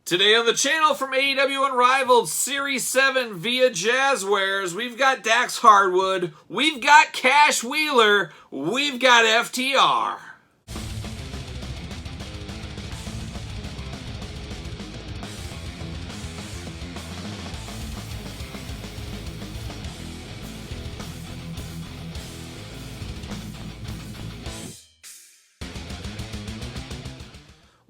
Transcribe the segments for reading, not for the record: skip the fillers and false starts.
Today on the channel from AEW Unrivaled Series 7 via Jazzwares, we've got Dax Harwood, we've got Cash Wheeler, we've got FTR.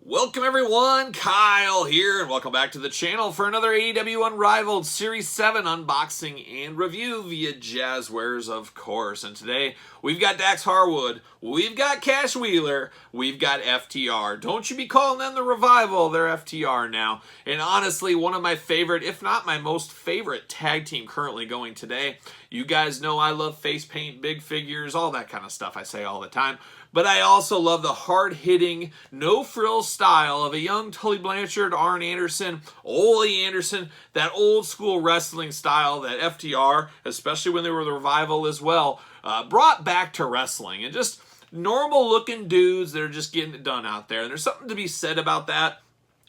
Welcome everyone, Kyle here, and welcome back to the channel for another AEW Unrivaled Series 7 unboxing and review via Jazzwares, of course. And today, we've got Dax Harwood, we've got Cash Wheeler, we've got FTR. Don't you be calling them the Revival, they're FTR now. And honestly, one of my favorite, if not my most favorite, tag team currently going today. You guys know I love face paint, big figures, all that kind of stuff I say all the time. But I also love the hard-hitting, no-frills style of a young Tully Blanchard, Arn Anderson, Ole Anderson, that old-school wrestling style that FTR, especially when they were the Revival as well, brought back to wrestling. And just normal-looking dudes that are just getting it done out there. And there's something to be said about that.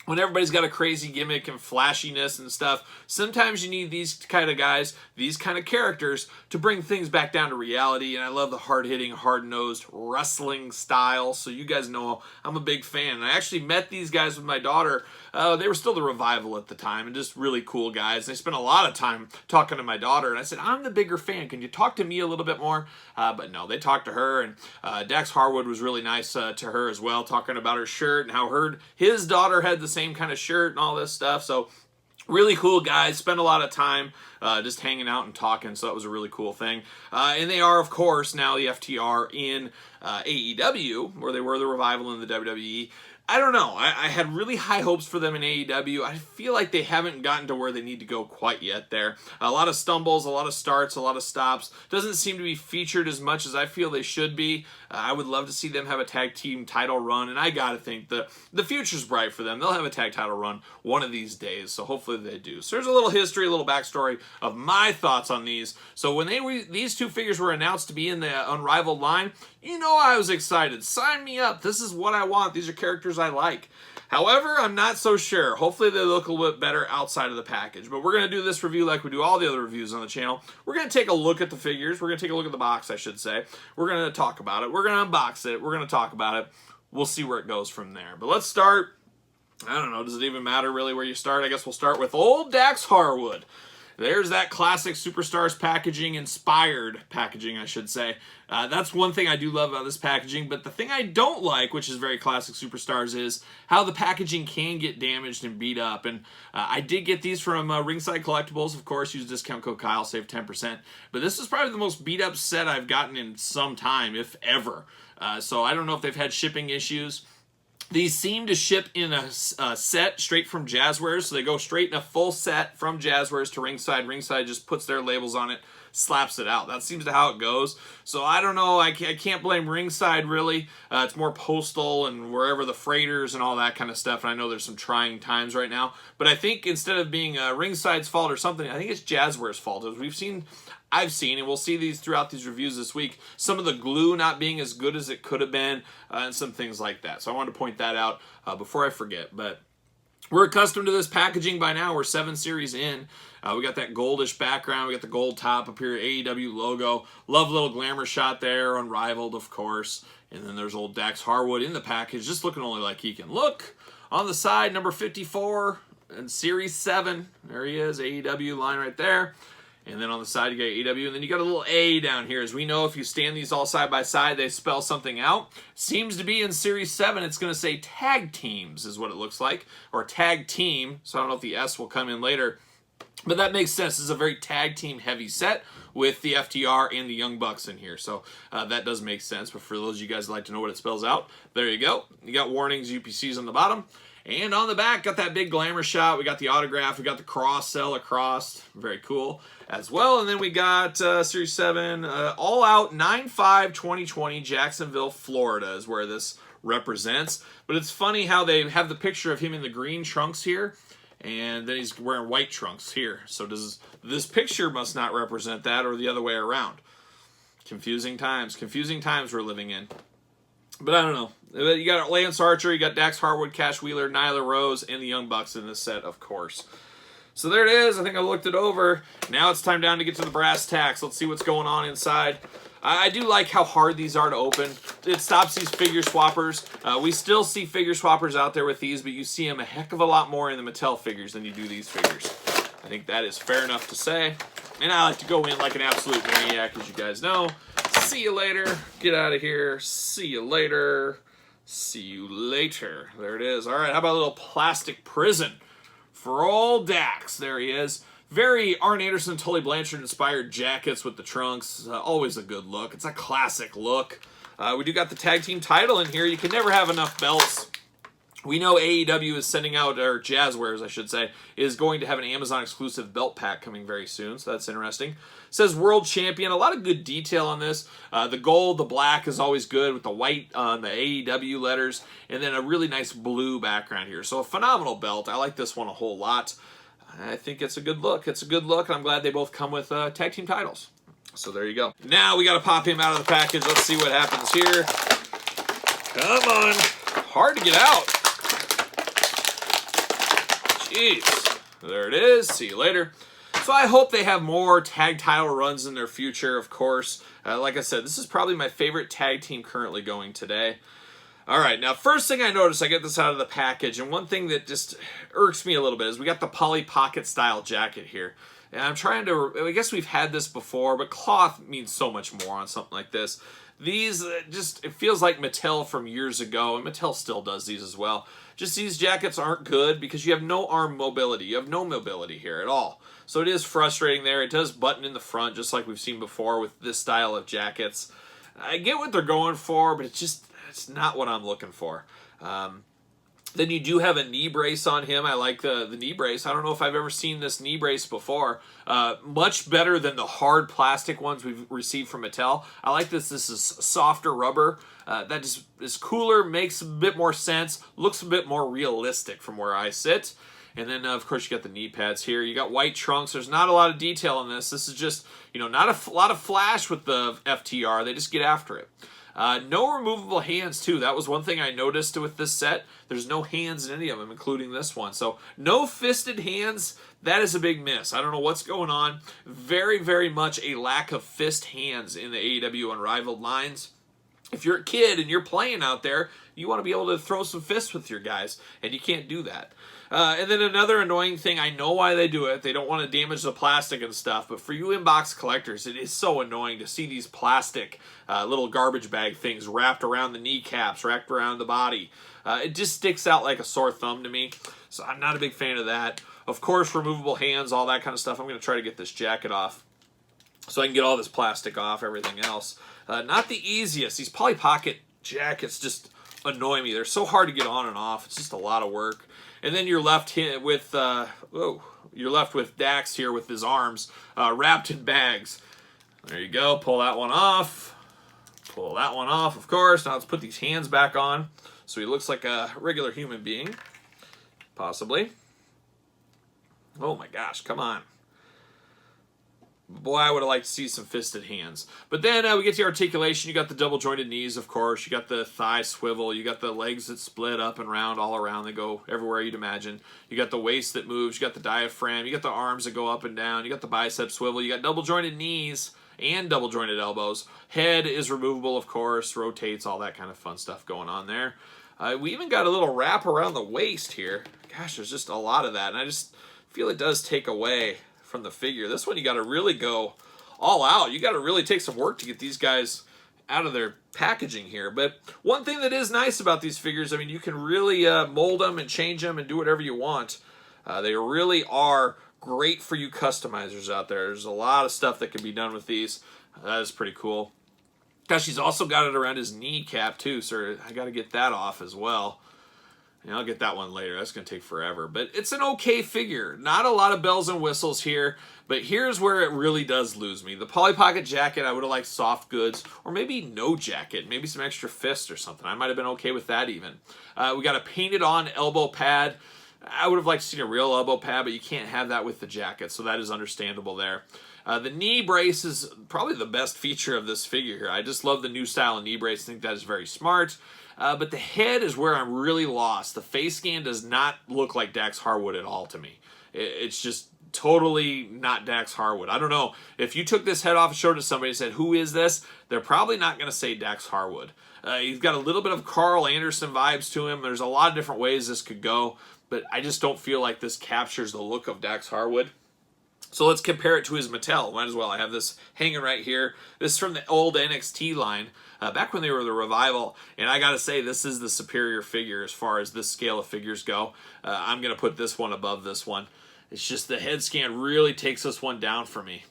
When everybody's got a crazy gimmick and flashiness and stuff, sometimes you need these kind of guys, these kind of characters to bring things back down to reality. And I love the hard-hitting, hard-nosed wrestling style. So you guys know I'm a big fan. And I actually met these guys with my daughter. They were still the Revival at the time and just really cool guys. They spent a lot of time talking to my daughter. And I said, I'm the bigger fan. Can you talk to me a little bit more? But no, they talked to her. And Dax Harwood was really nice to her as well, talking about her shirt and how his daughter had the same kind of shirt and all this stuff. So really cool guys, spent a lot of time just hanging out and talking, so that was a really cool thing. And they are, of course, now the FTR in AEW, where they were the Revival in the WWE. I don't know. I had really high hopes for them in AEW. I feel like they haven't gotten to where they need to go quite yet there. A lot of stumbles, a lot of starts, a lot of stops. Doesn't seem to be featured as much as I feel they should be. I would love to see them have a tag team title run, and I gotta think the future's bright for them. They'll have a tag title run one of these days, so hopefully they do. So there's a little history, a little backstory of my thoughts on these. So when these two figures were announced to be in the Unrivaled line, you know I was excited. Sign me up. This is what I want. These are characters I like. However, I'm not so sure. Hopefully they look a little bit better outside of the package. But we're going to do this review like we do all the other reviews on the channel. We're going to take a look at the figures. We're going to take a look at the box, I should say. We're going to talk about it. We're going to unbox it. We're going to talk about it. We'll see where it goes from there. But let's start. I don't know. Does it even matter really where you start? I guess we'll start with old Dax Harwood. There's that classic Superstars packaging, inspired packaging, I should say. That's one thing I do love about this packaging, but the thing I don't like, which is very classic Superstars, is how the packaging can get damaged and beat up. And I did get these from Ringside Collectibles, of course. Use discount code Kyle, save 10%. But this is probably the most beat up set I've gotten in some time, if ever. So I don't know if they've had shipping issues. These seem to ship in a set straight from Jazzwares, so they go straight in a full set from Jazzwares to Ringside. Ringside just puts their labels on it, slaps it out. That seems to how it goes. So I don't know. I can't blame Ringside, really. It's more postal and wherever the freighters and all that kind of stuff. And I know there's some trying times right now. But I think instead of being Ringside's fault or something, I think it's Jazzwares' fault. As I've seen, and we'll see these throughout these reviews this week, some of the glue not being as good as it could have been, and some things like that. So I wanted to point that out before I forget. But we're accustomed to this packaging by now. We're 7 series in. We got that goldish background. We got the gold top up here, AEW logo. Love little glamour shot there, Unrivaled, of course. And then there's old Dax Harwood in the package, just looking only like he can look. On the side, number 54 and Series 7. There he is, AEW line right there. And then on the side, you got AEW, and then you got a little A down here. As we know, if you stand these all side by side, they spell something out. Seems to be in Series 7, it's going to say Tag Teams is what it looks like, or Tag Team, so I don't know if the S will come in later. But that makes sense. This is a very tag team heavy set with the FTR and the Young Bucks in here. So that does make sense. But for those of you guys that like to know what it spells out, there you go. You got warnings, UPCs on the bottom. And on the back, got that big glamour shot. We got the autograph. We got the cross sell across. Very cool as well. And then we got Series 7, All Out 9/5/2020, Jacksonville, Florida is where this represents. But it's funny how they have the picture of him in the green trunks here. And then he's wearing white trunks here. So this picture must not represent that, or the other way around. Confusing times we're living in. But I don't know. You got Lance Archer, you got Dax Harwood, Cash Wheeler, Nyla Rose, and the Young Bucks in this set, of course. So there it is. I think I looked it over. Now it's time down to get to the brass tacks. Let's see what's going on inside. I do like how hard these are to open. It stops these figure swappers. We still see figure swappers out there with these, but you see them a heck of a lot more in the Mattel figures than you do these figures. I think that is fair enough to say. And I like to go in like an absolute maniac, as you guys know. See you later. Get out of here. See you later. See you later. There it is. All right, how about a little plastic prison for old Dax? There he is. Very Arn Anderson, Tully Blanchard inspired jackets with the trunks. Always a good look. It's a classic look. We do got the tag team title in here. You can never have enough belts. We know AEW is sending out, or Jazzwares, I should say, is going to have an Amazon exclusive belt pack coming very soon, so that's interesting. It says World Champion. A lot of good detail on this. The gold, the black is always good with the white on the AEW letters, and then a really nice blue background here. So a phenomenal belt. I like this one a whole lot. I think it's a good look. It's a good look, and I'm glad they both come with tag team titles. So there you go. Now we got to pop him out of the package. Let's see what happens here. Come on. Hard to get out. Jeez. There it is. See you later. So I hope they have more tag title runs in their future, of course. Like I said, this is probably my favorite tag team currently going today. All right, now first thing I noticed, I get this out of the package, and one thing that just irks me a little bit is we got the Polly Pocket style jacket here. And I'm trying to, I guess we've had this before, but cloth means so much more on something like this. These, it feels like Mattel from years ago, and Mattel still does these as well. Just these jackets aren't good because you have no arm mobility. You have no mobility here at all. So it is frustrating there. It does button in the front, just like we've seen before with this style of jackets. I get what they're going for, but it's not what I'm looking for. Then you do have a knee brace on him. I like the knee brace. I don't know if I've ever seen this knee brace before. Much better than the hard plastic ones we've received from Mattel. I like this. This is softer rubber. That just is cooler, makes a bit more sense, looks a bit more realistic from where I sit. And then, of course, you got the knee pads here. You got white trunks. There's not a lot of detail on this. This is just, not a lot of flash with the FTR. They just get after it. No removable hands, too. That was one thing I noticed with this set. There's no hands in any of them, including this one. So, no fisted hands. That is a big miss. I don't know what's going on. Very, very much a lack of fist hands in the AEW Unrivaled lines. If you're a kid and you're playing out there, you want to be able to throw some fists with your guys, and you can't do that. And then another annoying thing, I know why they do it. They don't want to damage the plastic and stuff, but for you inbox collectors, it is so annoying to see these plastic little garbage bag things wrapped around the kneecaps, wrapped around the body. It just sticks out like a sore thumb to me, so I'm not a big fan of that. Of course, removable hands, all that kind of stuff. I'm going to try to get this jacket off so I can get all this plastic off, everything else. Not the easiest. These Polly Pocket jackets just annoy me. They're so hard to get on and off. It's just a lot of work. And then you're left with Dax here with his arms wrapped in bags. There you go. Pull that one off. Pull that one off, of course. Now let's put these hands back on so he looks like a regular human being. Possibly. Oh my gosh, come on. Boy, I would have liked to see some fisted hands. But then we get to the articulation. You got the double-jointed knees, of course. You got the thigh swivel. You got the legs that split up and round all around. They go everywhere you'd imagine. You got the waist that moves. You got the diaphragm. You got the arms that go up and down. You got the bicep swivel. You got double-jointed knees and double-jointed elbows. Head is removable, of course. Rotates, all that kind of fun stuff going on there. We even got a little wrap around the waist here. Gosh, there's just a lot of that. And I just feel it does take away from the figure. This one you got to really go all out. You got to really take some work to get these guys out of their packaging here. But one thing that is nice about these figures, I mean, you can really mold them and change them and do whatever you want. They really are great for you customizers out there. There's a lot of stuff that can be done with these. That is pretty cool. Gosh, he's also got it around his kneecap too, so I got to get that off as well. And I'll get that one later. That's going to take forever. But it's an okay figure. Not a lot of bells and whistles here. But here's where it really does lose me. The Polly Pocket jacket, I would have liked soft goods. Or maybe no jacket. Maybe some extra fist or something. I might have been okay with that even. We got a painted on elbow pad. I would have liked to see a real elbow pad, but you can't have that with the jacket, so that is understandable there. The knee brace is probably the best feature of this figure here. I just love the new style of knee brace. I think that is very smart. But the head is where I'm really lost. The face scan does not look like Dax Harwood at all to me. It's just totally not Dax Harwood. I don't know. If you took this head off and showed it to somebody and said, who is this? They're probably not going to say Dax Harwood. He's got a little bit of Carl Anderson vibes to him. There's a lot of different ways this could go, but I just don't feel like this captures the look of Dax Harwood. So let's compare it to his Mattel. Might as well. I have this hanging right here. This is from the old NXT line, back when they were the Revival. And I got to say, this is the superior figure as far as this scale of figures go. I'm going to put this one above this one. It's just the head scan really takes this one down for me.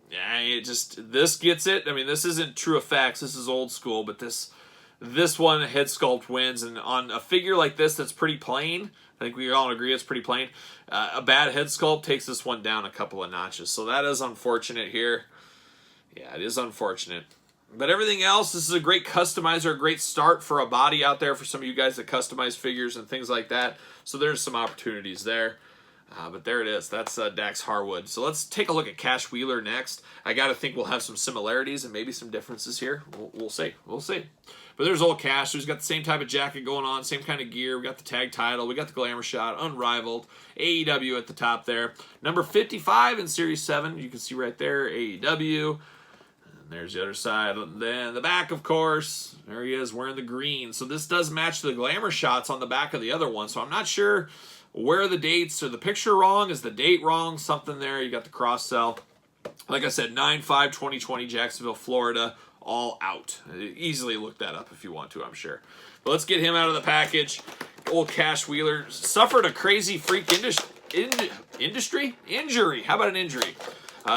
This gets it. I mean, this isn't true effects. This is old school, but this one, head sculpt wins. And on a figure like this that's pretty plain, I think we all agree it's pretty plain, a bad head sculpt takes this one down a couple of notches. So that is unfortunate here. Yeah, it is unfortunate. But everything else, this is a great customizer, a great start for a body out there for some of you guys that customize figures and things like that. So there's some opportunities there. But there it is. That's Dax Harwood. So let's take a look at Cash Wheeler next. I got to think we'll have some similarities and maybe some differences here. We'll see. We'll see. But there's old Cash. He's got the same type of jacket going on, same kind of gear. We got the tag title. We got the glamour shot, Unrivaled. AEW at the top there. Number 55 in Series 7. You can see right there, AEW. And there's the other side. And then the back, of course. There he is wearing the green. So this does match the glamour shots on the back of the other one. So I'm not sure where are the dates. Are the picture wrong? Is the date wrong? Something there. You got the cross sell. Like I said, 9/5/2020, Jacksonville, Florida. All out. Easily look that up if you want to, I'm sure. But let's get him out of the package. Old Cash Wheeler suffered a crazy freak injury. How about an injury?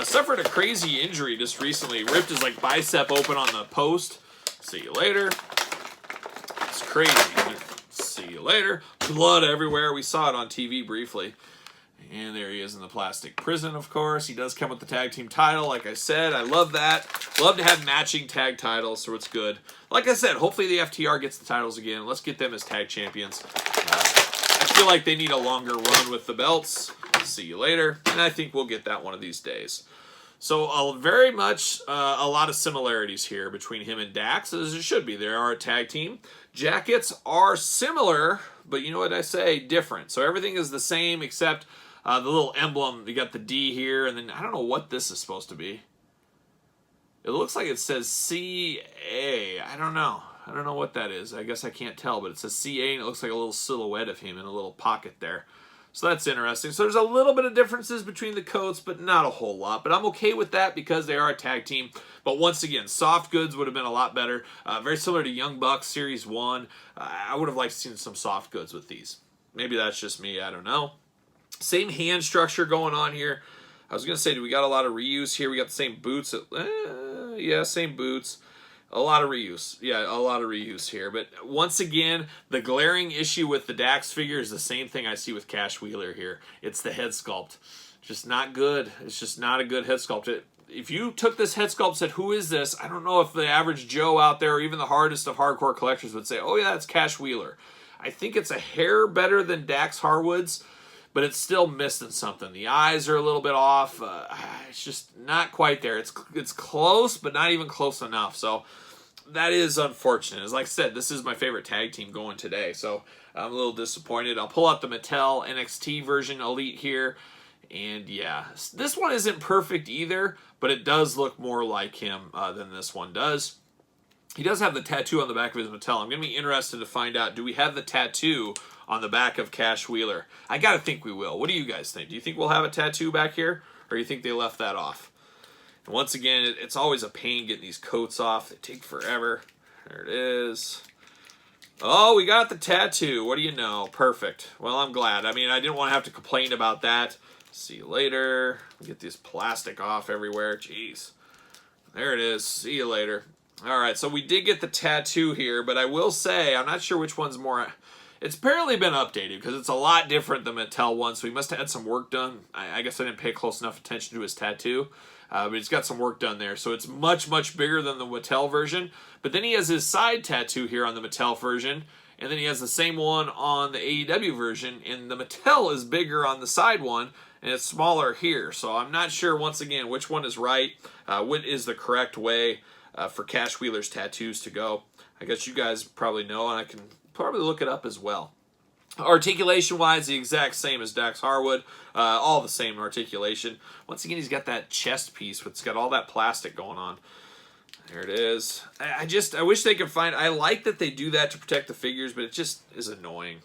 Suffered a crazy injury just recently. Ripped his bicep open on the post. See you later. It's crazy. See you later. Blood everywhere. We saw it on TV briefly. And there he is in the plastic prison, of course. He does come with the tag team title, like I said. I love that. Love to have matching tag titles, so it's good. Like I said, hopefully the FTR gets the titles again. Let's get them as tag champions. I feel like they need a longer run with the belts. See you later. And I think we'll get that one of these days. So very much a lot of similarities here between him and Dax, as it should be. They are a tag team. Jackets are similar, but you know what I say? Different. So everything is the same except the little emblem. You got the D here, and then I don't know what this is supposed to be. It looks like it says CA. I don't know. I don't know what that is. I guess I can't tell, but it says CA, and it looks like a little silhouette of him in a little pocket there. So that's interesting. So there's a little bit of differences between the coats, but not a whole lot. But I'm okay with that because they are a tag team. But once again, soft goods would have been a lot better. Very similar to Young Bucks Series 1. I would have liked to see some soft goods with these. Maybe that's just me. I don't know. Same hand structure going on here. I was going to say, do we got a lot of reuse here? We got the same boots. Yeah, same boots. A lot of reuse. Yeah, a lot of reuse here. But once again, the glaring issue with the Dax figure is the same thing I see with Cash Wheeler here. It's the head sculpt. Just not good. It's just not a good head sculpt. If you took this head sculpt and said, who is this? I don't know if the average Joe out there, or even the hardest of hardcore collectors, would say, oh yeah, it's Cash Wheeler. I think it's a hair better than Dax Harwood's, but it's still missing something. The eyes are a little bit off. It's just not quite there. It's close, but not even close enough. So that is unfortunate. As like I said, this is my favorite tag team going today. So I'm a little disappointed. I'll pull out the Mattel NXT version Elite here. And yeah, this one isn't perfect either, but it does look more like him than this one does. He does have the tattoo on the back of his Mattel. I'm going to be interested to find out, do we have the tattoo on the back of Cash Wheeler? I got to think we will. What do you guys think? Do you think we'll have a tattoo back here? Or do you think they left that off? And once again, it's always a pain getting these coats off. They take forever. There it is. Oh, we got the tattoo. What do you know? Perfect. Well, I'm glad. I mean, I didn't want to have to complain about that. See you later. Get this plastic off everywhere. Jeez. There it is. See you later. All right, so we did get the tattoo here, but I will say, I'm not sure which one's more. It's apparently been updated because it's a lot different than Mattel one, so he must have had some work done. I guess I didn't pay close enough attention to his tattoo, but he's got some work done there. So it's much, much bigger than the Mattel version. But then he has his side tattoo here on the Mattel version, and then he has the same one on the AEW version, and the Mattel is bigger on the side one, and it's smaller here. So I'm not sure, once again, which one is right, what is the correct way for Cash Wheeler's tattoos to go. I guess you guys probably know, and I can probably look it up as well. Articulation-wise, the exact same as Dax Harwood. All the same articulation. Once again, he's got that chest piece, it's got all that plastic going on. There it is. I wish they could find... I like that they do that to protect the figures, but it just is annoying.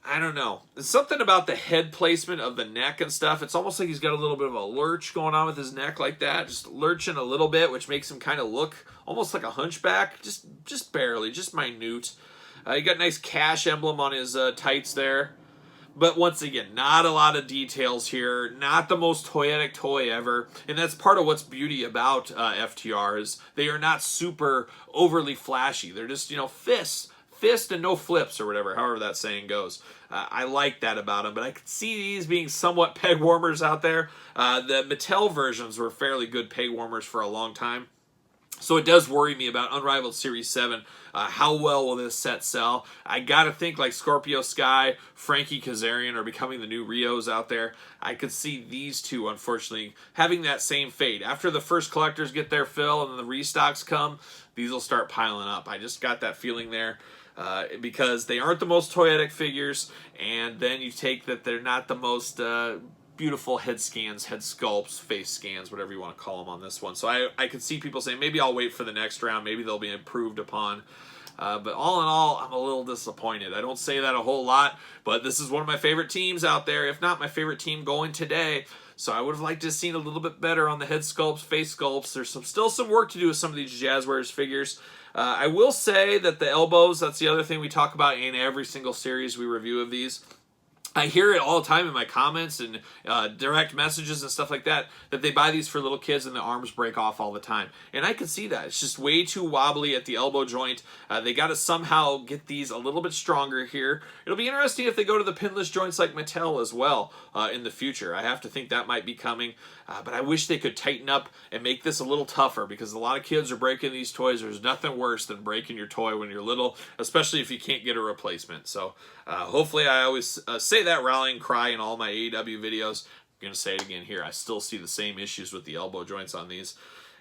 I don't know. There's something about the head placement of the neck and stuff. It's almost like he's got a little bit of a lurch going on with his neck like that. Just lurching a little bit, which makes him kind of look almost like a hunchback. Just barely, just minute. He got a nice cash emblem on his tights there. But once again, not a lot of details here. Not the most toyetic toy ever. And that's part of what's beauty about FTR is they are not super overly flashy. They're just, you know, fist and no flips or whatever, however that saying goes. I like that about them, but I could see these being somewhat peg warmers out there. The Mattel versions were fairly good peg warmers for a long time. So it does worry me about Unrivaled Series 7. How well will this set sell? I gotta think like Scorpio Sky, Frankie Kazarian are becoming the new Rios out there. I could see these two, unfortunately, having that same fate. After the first collectors get their fill and then the restocks come, these will start piling up. I just got that feeling there. Because they aren't the most toyetic figures, and then you take that they're not the most beautiful head scans, head sculpts, face scans, whatever you want to call them on this one. So I could see people saying, maybe I'll wait for the next round, maybe they'll be improved upon. But all in all, I'm a little disappointed. I don't say that a whole lot, but this is one of my favorite teams out there, if not my favorite team going today. So I would have liked to have seen a little bit better on the head sculpts, face sculpts. There's still some work to do with some of these Jazzwares figures. I will say that the elbows, that's the other thing we talk about in every single series we review of these. I hear it all the time in my comments and direct messages and stuff like that, that they buy these for little kids and the arms break off all the time. And I can see that. It's just way too wobbly at the elbow joint. They got to somehow get these a little bit stronger here. It'll be interesting if they go to the pinless joints like Mattel as well in the future. I have to think that might be coming. But I wish they could tighten up and make this a little tougher, because a lot of kids are breaking these toys. There's nothing worse than breaking your toy when you're little, especially if you can't get a replacement. So hopefully, I always say that rallying cry in all my AEW videos. I'm going to say it again here. I still see the same issues with the elbow joints on these.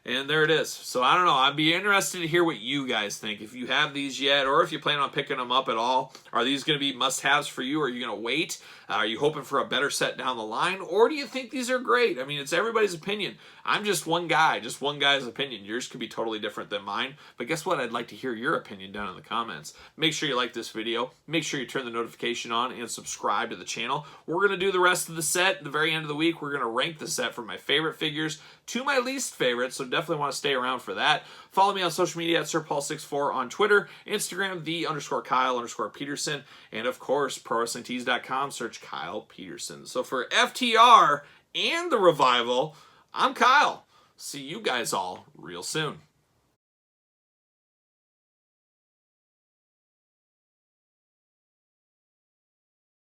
And there it is. So I don't know. I'd be interested to hear what you guys think. If you have these yet, or if you plan on picking them up at all, are these going to be must-haves for you? Or are you going to wait? Are you hoping for a better set down the line? Or do you think these are great? I mean, it's everybody's opinion. I'm just one guy, just one guy's opinion. Yours could be totally different than mine. But guess what? I'd like to hear your opinion down in the comments. Make sure you like this video. Make sure you turn the notification on and subscribe to the channel. We're going to do the rest of the set. At the very end of the week, we're going to rank the set from my favorite figures to my least favorite. So definitely want to stay around for that. Follow me on social media at SirPaul64 on Twitter, Instagram, _Kyle_Peterson, and of course, ProWrestlingTees.com. Search Kyle Peterson. So for FTR and the Revival, I'm Kyle. See you guys all real soon.